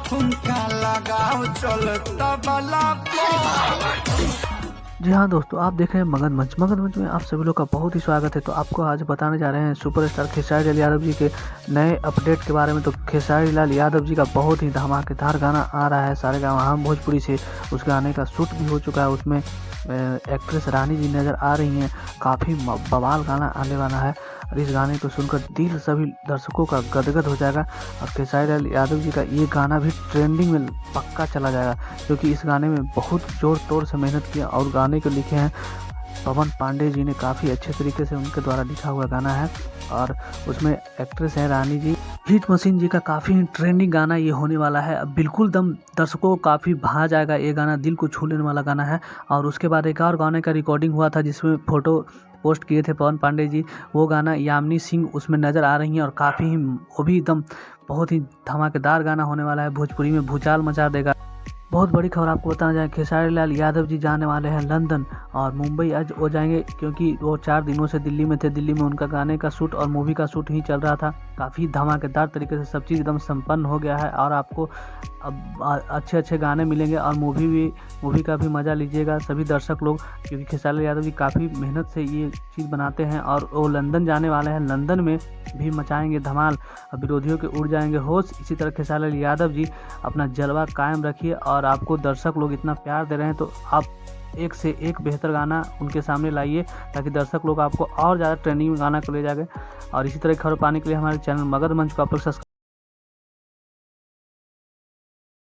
ठुमका लगाओ चल तबला जी हाँ दोस्तों, आप देख रहे हैं मगध मंच। मगध मंच में आप सभी लोग का बहुत ही स्वागत है। तो आपको आज बताने जा रहे हैं सुपरस्टार खेसारी लाल यादव जी के नए अपडेट के बारे में। तो खेसारी लाल यादव जी का बहुत ही धमाकेदार गाना आ रहा है सारेगामा हम भोजपुरी से। उस गाने का शूट भी हो चुका है। उसमें एक्ट्रेस रानी जी नज़र आ रही हैं। काफ़ी बवाल गाना आने वाला है और इस गाने को सुनकर दिल सभी दर्शकों का गदगद हो जाएगा। और खेसारी लाल यादव जी का ये गाना भी ट्रेंडिंग में पक्का चला जाएगा, क्योंकि इस गाने में बहुत जोर तोड़ से मेहनत किया और गाने को लिखे हैं पवन पांडे जी ने। काफ़ी अच्छे तरीके से उनके द्वारा लिखा हुआ गाना है और उसमें एक्ट्रेस है रानी जी। हिट मशीन जी का काफ़ी ट्रेंडिंग गाना ये होने वाला है। अब बिल्कुल दम दर्शकों को काफ़ी भा जाएगा। ये गाना दिल को छू लेने वाला गाना है। और उसके बाद एक और गाने का रिकॉर्डिंग हुआ था जिसमें फ़ोटो पोस्ट किए थे पवन पांडे जी। वो गाना यामिनी सिंह उसमें नज़र आ रही हैं और काफ़ी वो भी एकदम बहुत ही धमाकेदार गाना होने वाला है। भोजपुरी में भूचाल मचा देगा। बहुत बड़ी खबर आपको बताना जाए, खेसारी लाल यादव जी जाने वाले हैं लंदन और मुंबई आज हो जाएंगे, क्योंकि वो 4 दिनों से दिल्ली में थे। दिल्ली में उनका गाने का शूट और मूवी का शूट ही चल रहा था। काफ़ी धमाकेदार तरीके से सब चीज़ एकदम संपन्न हो गया है और आपको अब अच्छे अच्छे गाने मिलेंगे और मूवी का भी मज़ा लीजिएगा सभी दर्शक लोग, क्योंकि खेसारी लाल यादव जी काफ़ी मेहनत से ये चीज़ बनाते हैं और वो लंदन जाने वाले हैं। लंदन में भी मचाएंगे धमाल, विरोधियों के उड़ जाएंगे होश। इसी तरह खेसारी लाल यादव जी अपना जलवा कायम रखिए और आपको दर्शक लोग इतना प्यार दे रहे हैं तो आप एक से एक बेहतर गाना उनके सामने लाइए, ताकि दर्शक लोग आपको और ज़्यादा ट्रेंडिंग में गाना को ले जाएंगे। और इसी तरह खबर पाने के लिए हमारे चैनल मगध मंच को आप लोग